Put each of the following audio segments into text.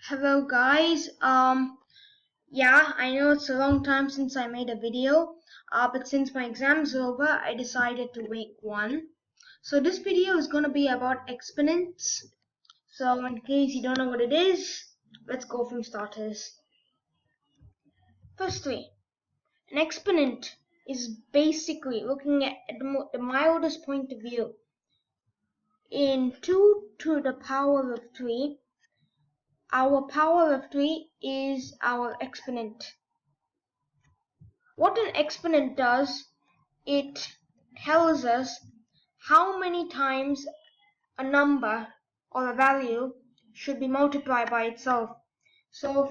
Hello guys, yeah, I know it's a long time since I made a video, but since my exam's over, I decided to make one. So this video is going to be about exponents. So in case you don't know what it is, let's go from starters. Firstly, an exponent is basically looking at the mildest point of view. In 2 to the power of 3, our power of 3 is our exponent. What an exponent does, it tells us how many times a number or a value should be multiplied by itself. So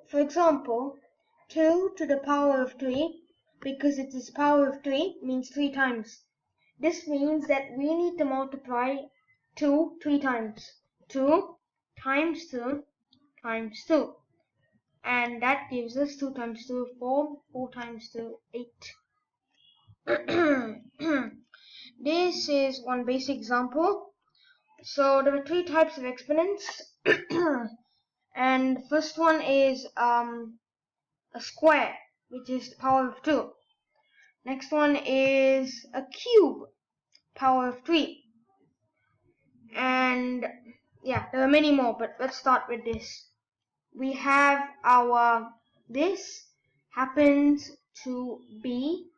for example, 2 to the power of 3, because it is power of 3, means 3 times. This means that we need to multiply 2 3 times. 2 times 2 times 2. And that gives us 2 times 2, 4, 4 times 2, 8. This is one basic example. So there are 3 types of exponents. And the first one is a square, which is the power of 2. Next one is a cube, power of 3. And yeah, there are many more, but let's start with this. We have this happens to be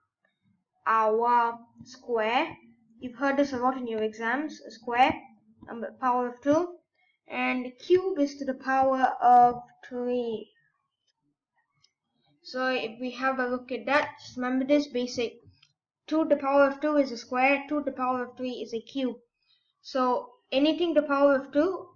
our square. You've heard this a lot in your exams. A square, power of 2, and the cube is to the power of 3. So if we have a look at that, just remember this basic. 2 to the power of 2 is a square, 2 to the power of 3 is a cube. So anything to the power of 2,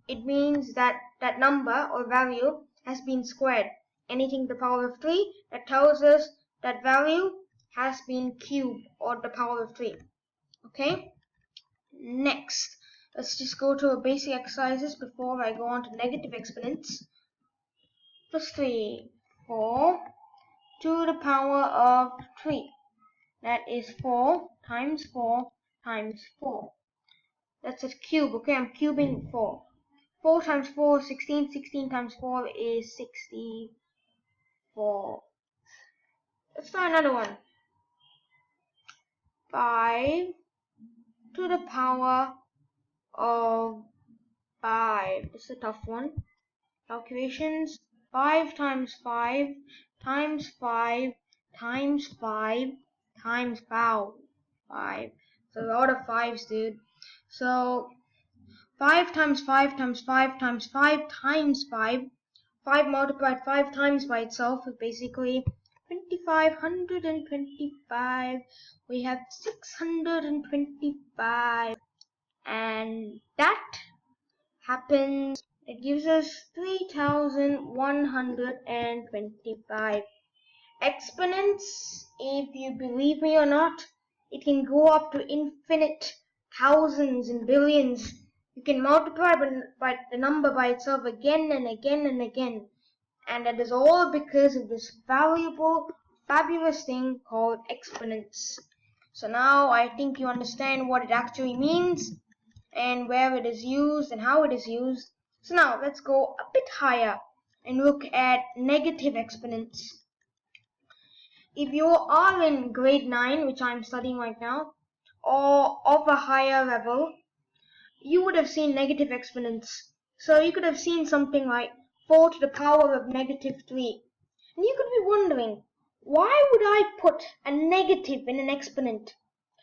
it means that that number or value has been squared. Anything to the power of 3, that tells us that value has been cubed, or the power of 3. Okay? Next, let's just go to our basic exercises before I go on to negative exponents. Firstly, 4 to the power of 3. That is 4 times 4 times 4. That's a cube. Okay, I'm cubing 4. 4 times 4 is 16. 16 times 4 is 64. Let's try another one. 5 to the power of 5. This is a tough one. Calculations. 5 times 5 times 5 times 5 times 5. So a lot of 5s, dude. So 5 times 5 times 5 times 5 times 5. 5 multiplied 5 times by itself is basically 2525. We have 625, and that happens, it gives us 3125. Exponents, if you believe me or not, it can go up to infinite thousands and billions. You can multiply by the number by itself again and again and again. And that is all because of this valuable, fabulous thing called exponents. So now I think you understand what it actually means and where it is used and how it is used. So now let's go a bit higher and look at negative exponents. If you are in grade 9, which I'm studying right now, or of a higher level, you would have seen negative exponents. So you could have seen something like 4 to the power of negative 3. And you could be wondering, why would I put a negative in an exponent?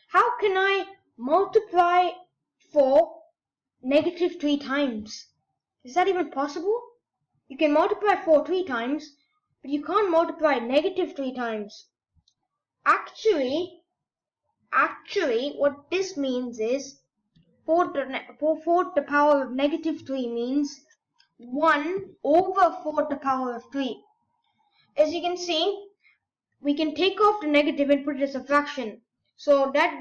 How can I multiply 4 negative 3 times? Is that even possible? You can multiply 4 3 times, but you can't multiply negative 3 times. Actually, what this means is 4 to the power of negative 3 means 1 over 4 to the power of 3. As you can see, we can take off the negative and put it as a fraction. So that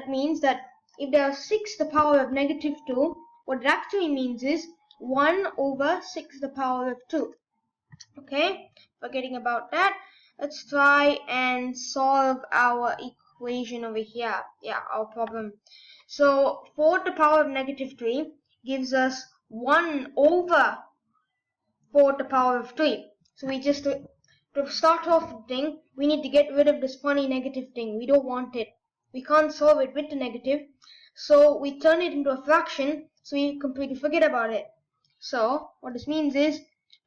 means that if there are 6 to the power of negative 2, what it actually means is 1 over 6 to the power of 2. Okay, forgetting about that, let's try and solve our equation over here. Yeah, our problem. So 4 to the power of negative 3 gives us 1 over 4 to the power of 3. So we just, to start off the thing, we need to get rid of this funny negative thing. We don't want it. We can't solve it with the negative. So we turn it into a fraction, so we completely forget about it. So what this means is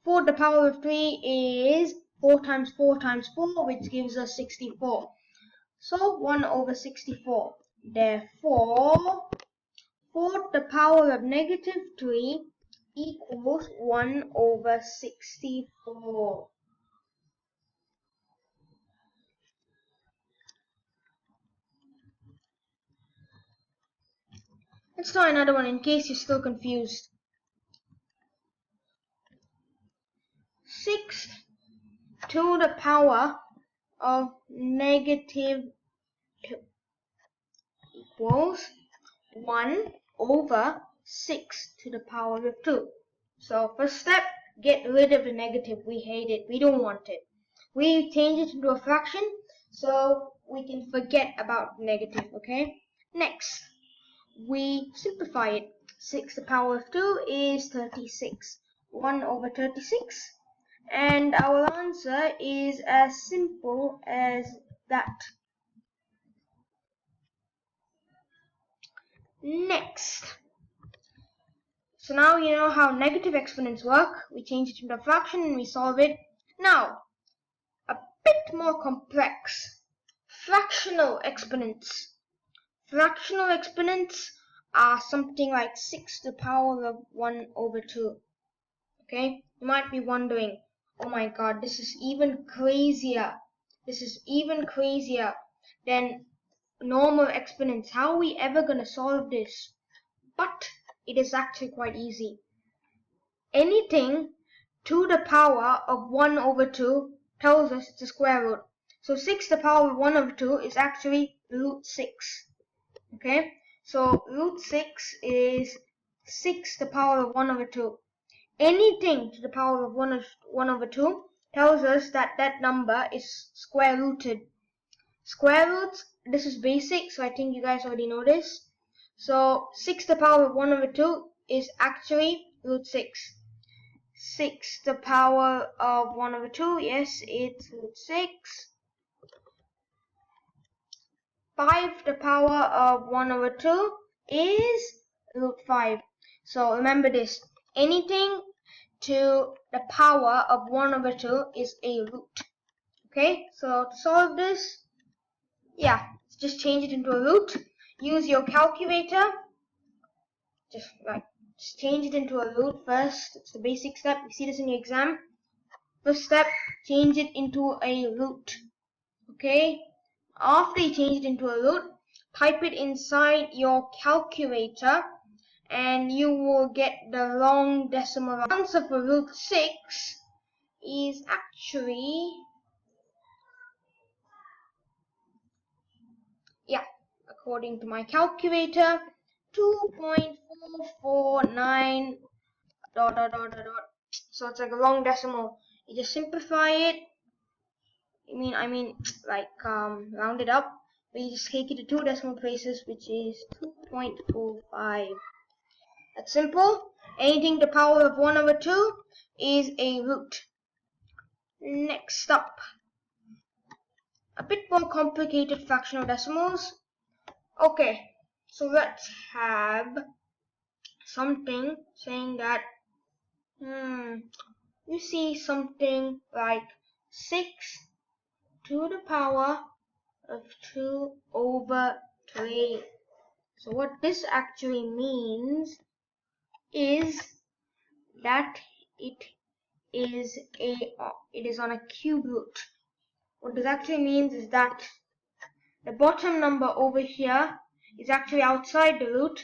4 to the power of 3 is 4 times 4 times 4, which gives us 64. So 1 over 64. Therefore, 4 to the power of negative 3 equals 1 over 64. Let's try another one in case you're still confused. 6 to the power of negative 2 equals 1 over 6 to the power of 2. So first step, get rid of the negative. We hate it. We don't want it. We change it into a fraction so we can forget about negative, okay? Next, we simplify it. 6 to the power of 2 is 36. 1 over 36. And our answer is as simple as that. Next. So now you know how negative exponents work. We change it into a fraction and we solve it. Now, a bit more complex. Fractional exponents. Fractional exponents are something like 6 to the power of 1 over 2. Okay? You might be wondering, oh my god, this is even crazier. This is even crazier than normal exponents. How are we ever going to solve this? But it is actually quite easy. Anything to the power of 1 over 2 tells us it's a square root. So 6 to the power of 1 over 2 is actually root 6. Okay? So root 6 is 6 to the power of 1 over 2. Anything to the power of 1 over 2 tells us that that number is square rooted. Square roots, this is basic, so I think you guys already know this. So 6 to the power of 1 over 2 is actually root 6. 6 to the power of 1 over 2, yes, it's root 6. 5 to the power of 1 over 2 is root 5. So remember this, anything to the power of 1 over 2 is a root. Okay, so to solve this, just change it into a root. Use your calculator. Just change it into a root first. It's the basic step. You see this in your exam. First step, change it into a root. Okay, after you change it into a root, type it inside your calculator and you will get the long decimal. The answer for root 6 is actually, according to my calculator, 2.449 ... So it's like a long decimal. You just simplify it. Round it up. But you just take it to 2 decimal places, which is 2.45. That's simple. Anything to the power of 1 over 2 is a root. Next up, a bit more complicated fractional decimals. Okay, so let's have something saying that, you see something like 6 to the power of 2 over 3. So what this actually means is that it is on a cube root. What this actually means is that the bottom number over here is actually outside the root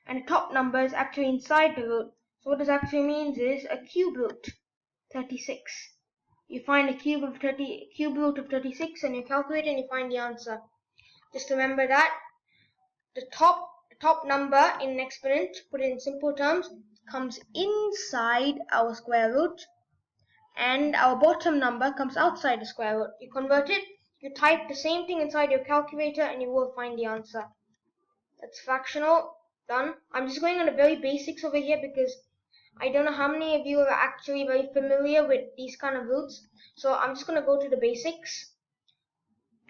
and the top number is actually inside the root. So what this actually means is a cube root, 36. You find a cube root of 36 and you calculate and you find the answer. Just remember that the top number in an exponent, put it in simple terms, comes inside our square root and our bottom number comes outside the square root. You convert it, you type the same thing inside your calculator and you will find the answer. That's fractional, done. I'm just going on the very basics over here because I don't know how many of you are actually very familiar with these kind of roots, so I'm just going to go to the basics.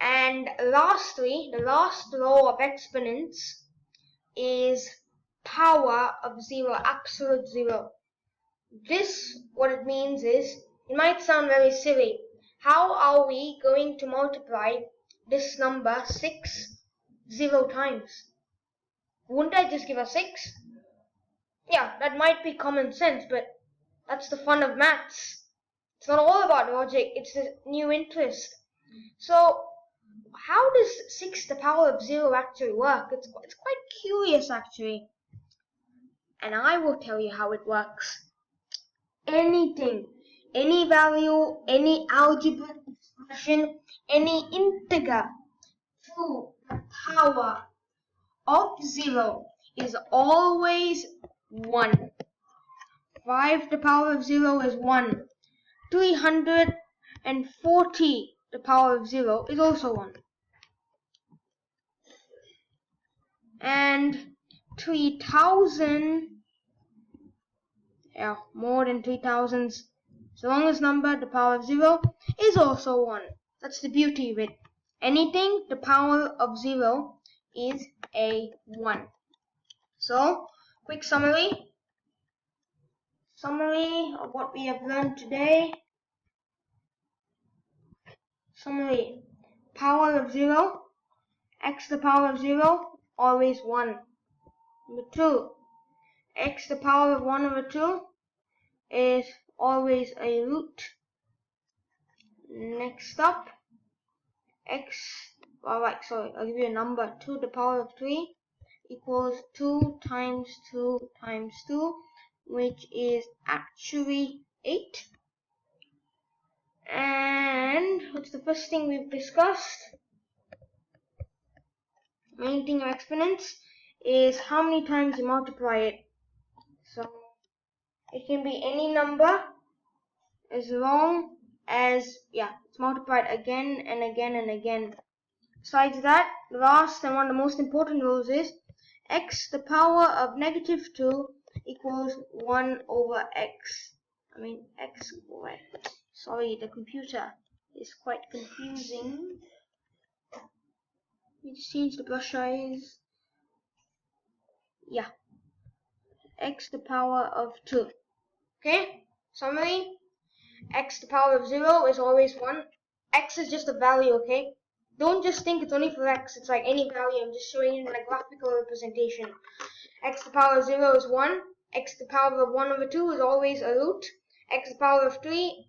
And lastly, the last law of exponents is power of zero, absolute zero. This, what it means is, it might sound very silly. How are we going to multiply this number 6 0 times? Wouldn't I just give a 6? Yeah, that might be common sense, but that's the fun of maths. It's not all about logic, it's a new interest. So, how does 6 to the power of 0 actually work? It's quite curious actually. And I will tell you how it works. Anything, any value, any algebraic expression, any integer to the power of 0 is always 1. 5 to the power of 0 is 1. 340 to the power of 0 is also 1. And 3000, more than 3000, so long as number to the power of 0 is also 1. That's the beauty of it. Anything to the power of 0 is a 1. So, quick summary of what we have learned today. Summary: power of 0, x to the power of 0, always 1. Number 2, x to the power of 1 over 2 is always a root. Next up, I'll give you a number. 2 to the power of 3 equals 2 times 2 times 2, which is actually 8. And what's the first thing we've discussed? Main thing of exponents is how many times you multiply it. So it can be any number as long as it's multiplied again and again and again. Besides that, the last and one of the most important rules is x to the power of negative 2 equals 1 over x. X over x. Sorry, the computer is quite confusing. Let me just change the brush size. X to the power of 2. Okay, summary: x to the power of 0 is always 1. X is just a value, okay? Don't just think it's only for x, it's like any value. I'm just showing you in a graphical representation. X to the power of 0 is 1. X to the power of 1 over 2 is always a root. X to the power of 3,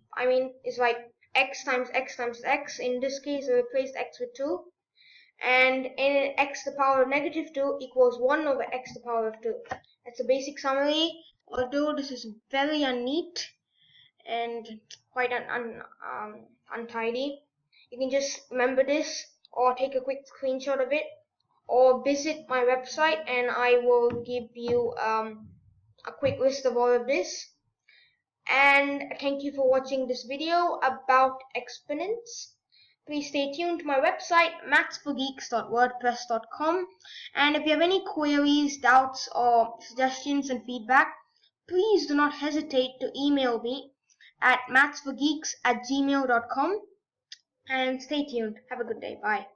is like x times x times x. In this case, I replaced x with 2. And in x to the power of negative 2 equals 1 over x to the power of 2. That's a basic summary, although this is very unneat and quite untidy. You can just remember this, or take a quick screenshot of it, or visit my website and I will give you a quick list of all of this. And thank you for watching this video about exponents. Please stay tuned to my website, mathsforgeeks.wordpress.com, and if you have any queries, doubts, or suggestions and feedback, please do not hesitate to email me at mathsforgeeks@gmail.com, and stay tuned. Have a good day. Bye.